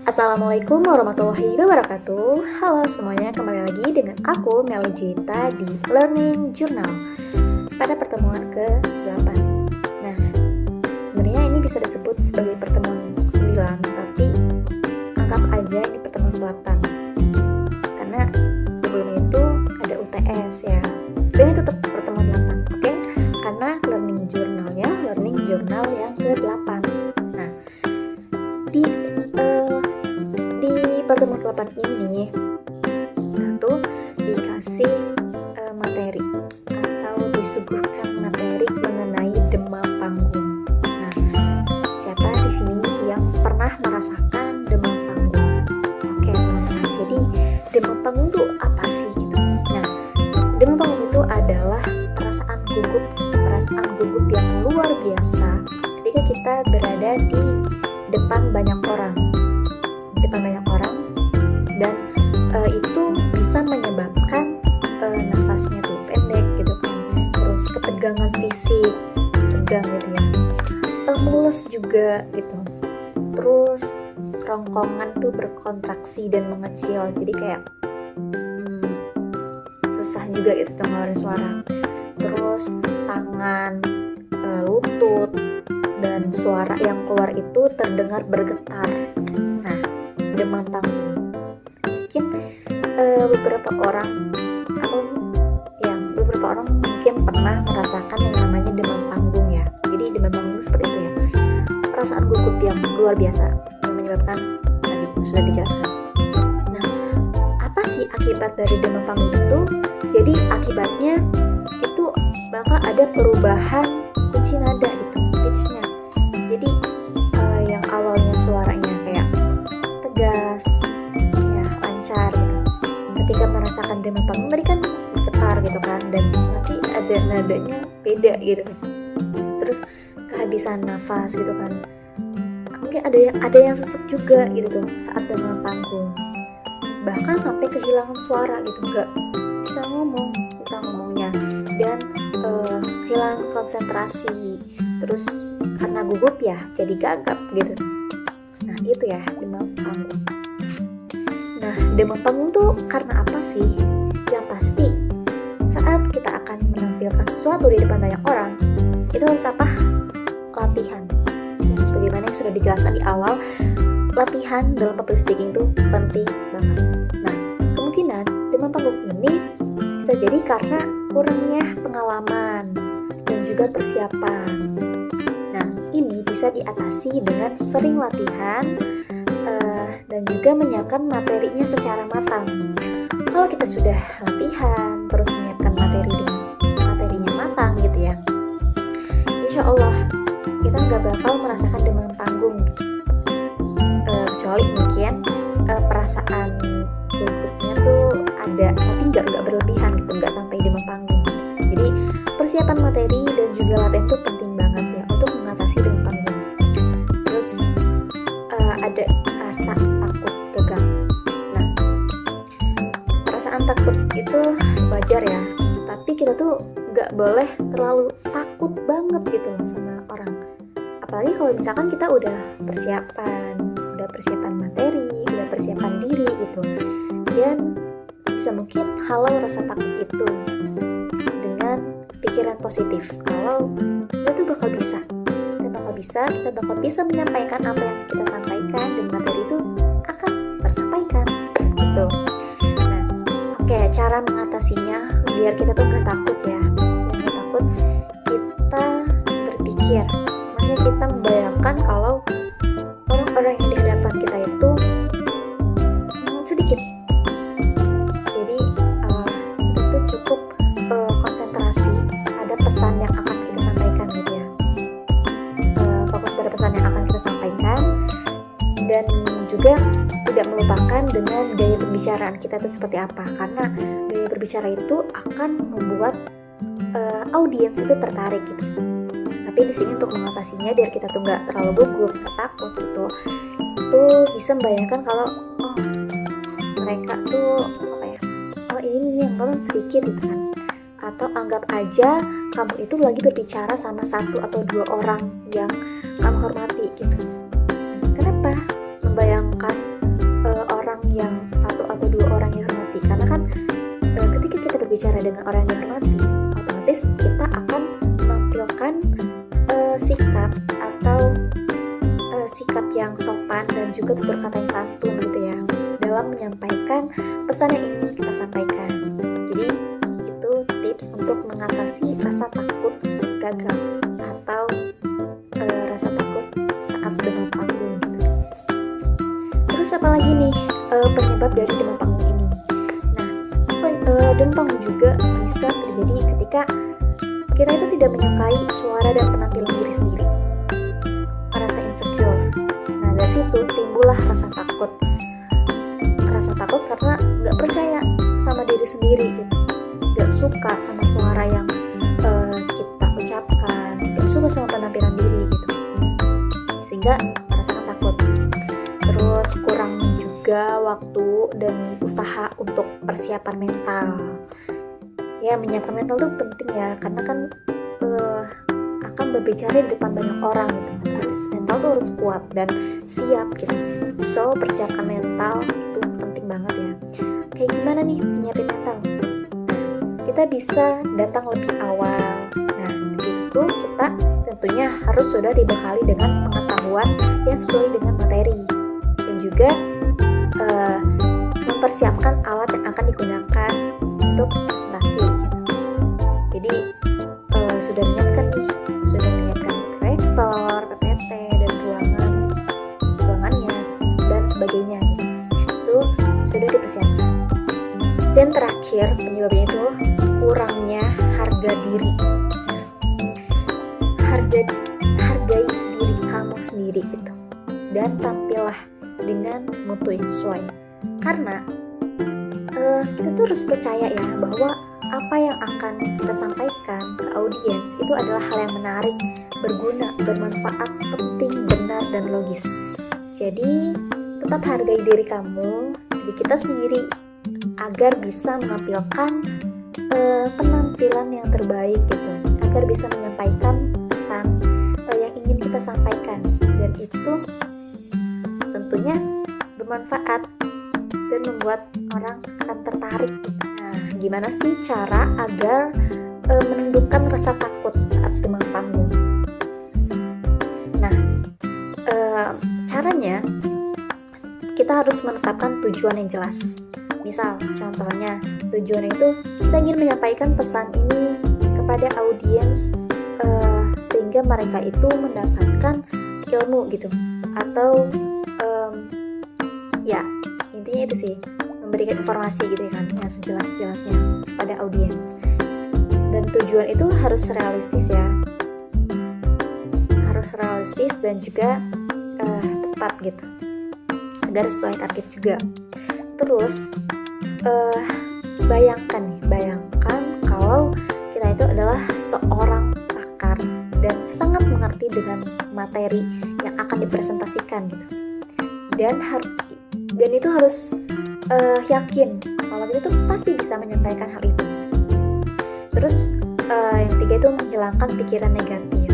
Assalamualaikum warahmatullahi wabarakatuh. Halo semuanya, kembali lagi dengan aku Meli Juwita di Learning Journal pada pertemuan ke-8. Nah, sebenarnya ini bisa disebut sebagai pertemuan 9, tapi anggap aja ini pertemuan 8 karena sebelumnya itu ada UTS ya. Dan itu tetap pertemuan 8, oke? Karena learning journal yang ke-8. Nah, di pertemuan ke-8 ini kita tuh dikasih materi atau disuguhkan materi mengenai demam panggung. Nah, siapa di sini yang pernah merasakan demam panggung? Oke, teman-teman. Jadi demam panggung itu apa sih gitu? Nah, demam panggung itu adalah perasaan gugup yang luar biasa ketika kita berada di depan banyak orang dan itu bisa menyebabkan nafasnya tuh pendek gitu kan, terus ketegangan fisik, tegang gitu ya, mules juga gitu, terus kerongkongan tuh berkontraksi dan mengecil, jadi kayak susah juga gitu tuh ngeluarin suara, terus tangan, lutut, dan suara yang keluar itu terdengar bergetar. Nah, demam panggung mungkin beberapa orang mungkin pernah merasakan yang namanya demam panggung ya. Jadi demam panggung seperti itu ya, perasaan gugup yang luar biasa yang menyebabkan tadi sudah dijelaskan. Nah, apa sih akibat dari demam panggung itu? Jadi akibatnya itu bakal ada perubahan kunci nada gitu, pitch-nya. Jadi yang awalnya suaranya kayak tegas ya, lancar gitu, ketika merasakan demam panggung tadi kan getar gitu kan, dan nanti ada nadanya beda gitu, terus kehabisan nafas gitu kan, mungkin ada yang sesek juga gitu tuh saat demam panggung, bahkan sampai kehilangan suara gitu, nggak bisa ngomongnya, dan kehilangan konsentrasi, terus karena gugup ya jadi gagap gitu. Nah, itu ya demam panggung. Nah, demam panggung tuh karena apa sih? Yang pasti saat kita akan menampilkan sesuatu di depan banyak orang, itu harus apa? Latihan. Ya, sebagaimana yang sudah dijelaskan di awal, latihan dalam public speaking itu penting banget. Nah, kemungkinan demam panggung ini bisa jadi karena kurangnya pengalaman dan juga persiapan. Nah, ini bisa diatasi dengan sering latihan dan juga menyiapkan materinya secara matang. Kalau kita sudah latihan terus menyiapkan materinya matang gitu ya, insya Allah kita nggak bakal merasakan demam panggung, kecuali mungkin perasaan gugupnya tuh ada tapi nggak berlebihan gitu, nggak sampai demam panggung. Jadi persiapan materi dan juga latihan itu penting banget ya untuk mengatasi demam panggung. Terus ada rasa takut gagal. Nah, perasaan takut itu wajar ya, tapi kita tuh nggak boleh terlalu takut banget gitu sama orang. Apalagi kalau misalkan kita udah persiapan materi, udah persiapan diri gitu, dan bisa mungkin halau rasa takut itu dengan pikiran positif kalau kita tuh bakal bisa menyampaikan apa yang kita sampaikan, dan materi itu akan tersampaikan gitu. Nah, oke, cara mengatasinya biar kita tuh nggak takut ya, kita berpikir, maksudnya kita membayangkan kalau orang-orang yang di hadapan kita itu sedikit. Jadi itu cukup konsentrasi pada pesan yang akan kita sampaikan gitu ya. Fokus pada pesan yang akan kita sampaikan, dan juga tidak melupakan dengan gaya pembicaraan kita itu seperti apa, karena gaya berbicara itu akan membuat audiens itu tertarik gitu. Tapi di sini untuk mengatasinya biar kita tuh nggak terlalu gugup, nggak takut gitu, itu bisa membayangkan kalau mereka tuh ini yang nonton sedikit gitu kan, atau anggap aja kamu itu lagi berbicara sama satu atau dua orang yang kamu hormati gitu. Kenapa membayangkan orang yang satu atau dua orang yang hormati? Karena kan ketika kita berbicara dengan orang yang hormati, otomatis kita akan menampilkan sikap atau sikap yang sopan dan juga tutur kata yang santun gitu ya dalam menyampaikan pesan yang ingin kita sampaikan. Jadi itu tips untuk mengatasi rasa takut gagal atau rasa takut saat demam panggung gitu. Terus apa lagi nih penyebab dari demam panggung ini? Nah, demam panggung juga bisa terjadi ketika kita itu tidak menyukai suara dan penampilan diri sendiri, merasa insecure. Nah, dari situ timbullah rasa takut karena nggak percaya sama diri sendiri gitu, nggak suka sama suara yang kita ucapkan, nggak suka sama penampilan diri gitu, sehingga merasakan takut. Terus kurang juga waktu dan usaha untuk persiapan mental. Ya, menyiapkan mental itu penting ya, karena kan akan berbicara di depan banyak orang gitu. Terus mental tuh harus kuat dan siap gitu. So, persiapkan mental itu penting banget ya. Kayak gimana nih menyiapin mental? Kita bisa datang lebih awal. Nah, di situ kita tentunya harus sudah dibekali dengan pengetahuan yang sesuai dengan materi dan juga mempersiapkan alat yang akan digunakan untuk presentasi gitu. Jadi sudah menyiapkan proyektor, PPT, dan ruangannya dan sebagainya gitu. Itu sudah dipersiapkan. Dan terakhir penyebabnya itu kurangnya harga diri. Hargai diri kamu sendiri gitu. Dan tampillah dengan mutu yang sesuai. Karena kita tuh harus percaya ya bahwa apa yang akan kita sampaikan ke audiens itu adalah hal yang menarik, berguna, bermanfaat, penting, benar, dan logis. Jadi tetap hargai diri kamu, diri kita sendiri, agar bisa menampilkan penampilan yang terbaik gitu, agar bisa menyampaikan pesan yang ingin kita sampaikan, dan itu tentunya bermanfaat dan membuat orang akan tertarik gitu. Nah, gimana sih cara agar menundukkan rasa takut saat demam panggung? Nah, caranya kita harus menetapkan tujuan yang jelas. Misal, contohnya tujuannya itu kita ingin menyampaikan pesan ini kepada audiens sehingga mereka itu mendapatkan ilmu gitu, atau ya intinya itu sih, memberikan informasi gitu ya kan, yang sejelas-jelasnya pada audiens. Dan tujuan itu harus realistis ya, harus realistis dan juga tepat gitu, agar sesuai target juga. Terus bayangkan kalau kita itu adalah seorang pakar dan sangat mengerti dengan materi yang akan dipresentasikan gitu, dan itu harus yakin kalau kita tuh pasti bisa menyampaikan hal itu. Terus yang ketiga itu menghilangkan pikiran negatif.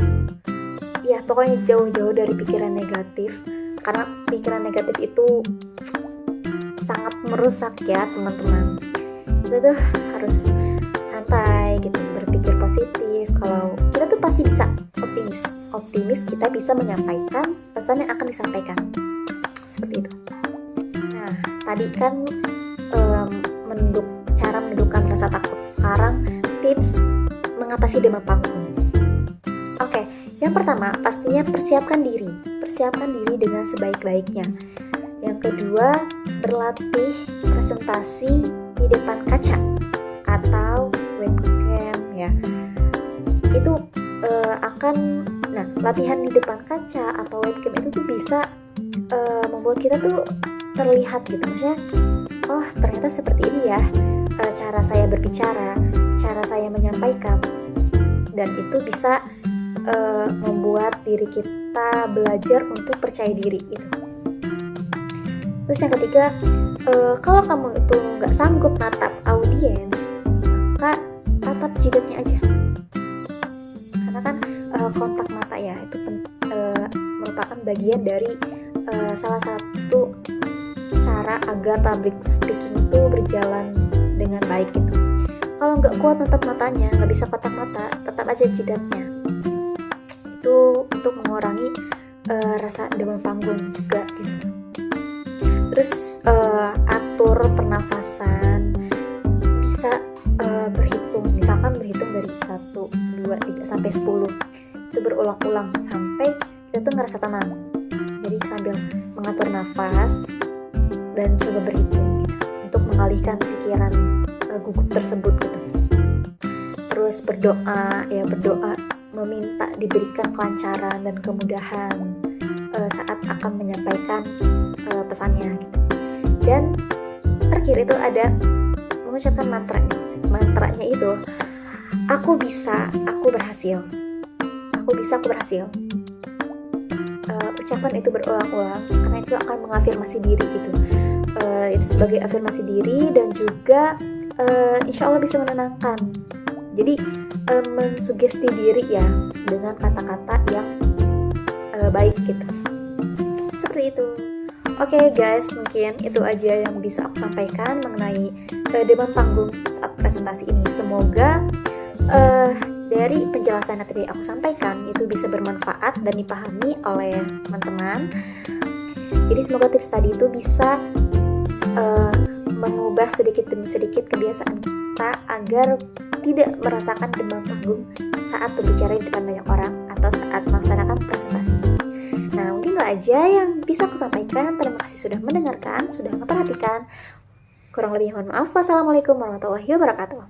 Ya, pokoknya jauh-jauh dari pikiran negatif, karena pikiran negatif itu sangat merusak ya teman-teman. Kita tuh harus santai gitu, berpikir positif. Kalau kita tuh pasti bisa, optimis kita bisa menyampaikan pesan yang akan disampaikan, seperti itu. Nah, tadi kan cara menundukkan rasa takut. Sekarang tips mengatasi demam panggung. Oke, yang pertama pastinya persiapkan diri dengan sebaik-baiknya. Yang kedua, berlatih presentasi di depan kaca atau webcam ya. Itu latihan di depan kaca atau webcam itu tuh bisa membuat kita tuh terlihat gitu, maksudnya oh ternyata seperti ini ya cara saya berbicara, cara saya menyampaikan, dan itu bisa membuat diri kita belajar untuk percaya diri gitu. Terus yang ketiga, kalau kamu itu nggak sanggup natap audiens, maka tatap jidatnya aja. kan kontak mata ya, itu merupakan bagian dari salah satu cara agar public speaking itu berjalan dengan baik gitu. Kalau nggak kuat tetap matanya, nggak bisa kontak mata, tetap aja jidatnya. Itu untuk mengurangi rasa demam panggung juga gitu. Terus atur pernafasan, bisa berhitung, misalkan berhitung dari 1, 2, 3 sampai 10. Itu berulang-ulang sampai kita tuh ngerasa tenang. Jadi sambil mengatur nafas dan coba berhitung gitu, untuk mengalihkan pikiran gugup tersebut gitu. Terus berdoa meminta diberikan kelancaran dan kemudahan saat akan menyampaikan pesannya gitu. Dan terakhir itu ada mengucapkan mantranya itu, aku bisa, aku berhasil, aku bisa, aku berhasil. Ucapan itu berulang-ulang karena itu akan mengafirmasi diri gitu. Itu sebagai afirmasi diri dan juga insya Allah bisa menenangkan. Jadi mensugesti diri ya dengan kata-kata yang baik gitu. Seperti itu. Oke guys, mungkin itu aja yang bisa aku sampaikan mengenai demam panggung saat presentasi ini. Semoga dari penjelasan yang tadi aku sampaikan itu bisa bermanfaat dan dipahami oleh teman-teman. Jadi semoga tips tadi itu bisa mengubah sedikit demi sedikit kebiasaan kita agar tidak merasakan demam panggung saat berbicara di depan banyak orang atau saat melaksanakan presentasi. Nah, mungkin itu aja yang bisa aku sampaikan. Terima kasih sudah mendengarkan, sudah memperhatikan. Kurang lebih mohon maaf. Wassalamualaikum warahmatullahi wabarakatuh.